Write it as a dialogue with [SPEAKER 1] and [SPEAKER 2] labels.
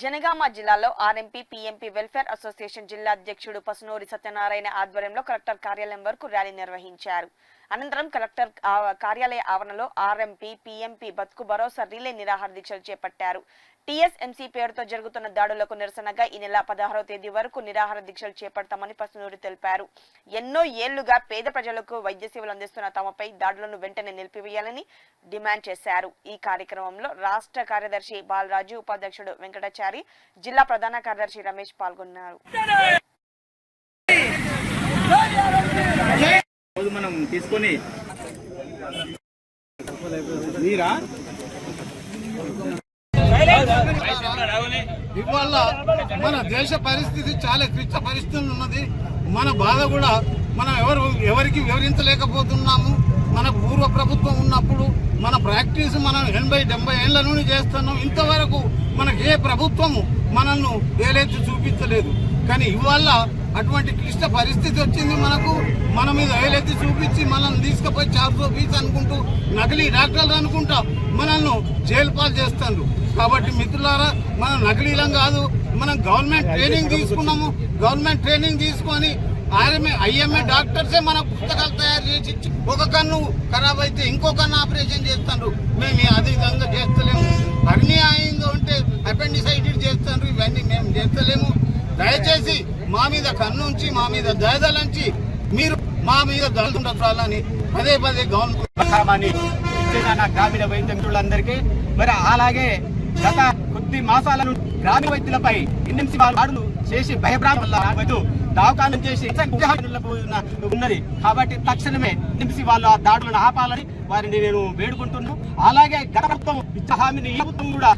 [SPEAKER 1] జనగామ జిల్లాలో RMP PMP welfare association జిల్లా అధ్యక్షుడు పసునూరి సత్యనారాయణ ఆధ్వర్యంలో కలెక్టర్ కార్యాలయం వరకు ర్యాలీ నిర్వహించారు. అనంతరం కలెక్టర్ కార్యాలయ ఆవరణలో ఆర్ఎంపీ పీఎంపీ బతుకు భరోసా రిలే నిరాహార దీక్షలు చేపట్టారు. టీఎస్ఎంసీ పేరుతో జరుగుతున్న దాడులకు నిరసనగా ఈ నెల 16వ తేదీ వరకు నిరాహార దీక్షలు చేపడతామని పసునూరి తెలిపారు. ఎన్నో ఏళ్లుగా పేద ప్రజలకు వైద్య సేవలు అందిస్తున్న తమపై దాడులను వెంటనే నిలిపివేయాలని డిమాండ్ చేశారు. ఈ కార్యక్రమంలో రాష్ట్ర కార్యదర్శి బాలరాజు, ఉపాధ్యక్షుడు వెంకటాచారి, జిల్లా ప్రధాన కార్యదర్శి రమేష్ పాల్గొన్నారు.
[SPEAKER 2] మనం తీసుకొని
[SPEAKER 3] ఇవాళ మన దేశ పరిస్థితి చాలా క్లిష్ట పరిస్థితులు ఉన్నది. మన బాధ కూడా మనం ఎవరికి వివరించలేకపోతున్నాము. మన పూర్వ ప్రభుత్వం ఉన్నప్పుడు మన ప్రాక్టీస్ మనం 80-70 ఏళ్ల నుండి చేస్తున్నాం. ఇంతవరకు మనకు ఏ ప్రభుత్వము మనల్ని ఏలెత్తి చూపించలేదు. కానీ ఇవాళ అటువంటి క్లిష్ట పరిస్థితి వచ్చింది. మన మీద ఏలెత్తి చూపించి మనల్ని తీసుకుపోయి 400 ఫీజు అనుకుంటూ నకిలీ డాక్టర్లు అనుకుంటా మనల్ని జైలు పాలు చేస్తారు. కాబట్టి మిత్రులారా, మనం నకిలీలం కాదు, మనం గవర్నమెంట్ ట్రైనింగ్ తీసుకున్నాము. గవర్నమెంట్ ట్రైనింగ్ తీసుకొని ఐఎంఏ డాక్టర్సే మన పుస్తకాలు తయారు చేసి ఒక కన్ను ఖరాబ్ అయితే ఇంకో కన్ను ఆపరేషన్ చేస్తారు. మేము అది విధంగా చేస్తలేము. హర్నియా అయిందో అంటే అపెండిసైటిస్ చేస్తారు. ఇవన్నీ మేము చేస్తలేము. దయచేసి మా మీద కన్ను ఉంచి మా మీద దయదలంచి మీరు మా మీద దళాలని పదే గవర్నమెంట్
[SPEAKER 2] గ్రామీణ వైద్య మిత్రులందరికీ మరి అలాగే గత కొద్ది మాసాల నుండి గ్రామీణ వైద్యులపై ఎన్ఎంసీ దాడులు చేసి భయభ్రాంతుల వల్ల దవాఖానం చేసి ఉన్నది. కాబట్టి తక్షణమే ఎన్ఎంసీ వాళ్ళు ఆ దాడులను ఆపాలని వారిని నేను వేడుకుంటున్నాను. అలాగే గత ప్రభుత్వం ఇచ్చే హామీని ఈ ప్రభుత్వం కూడా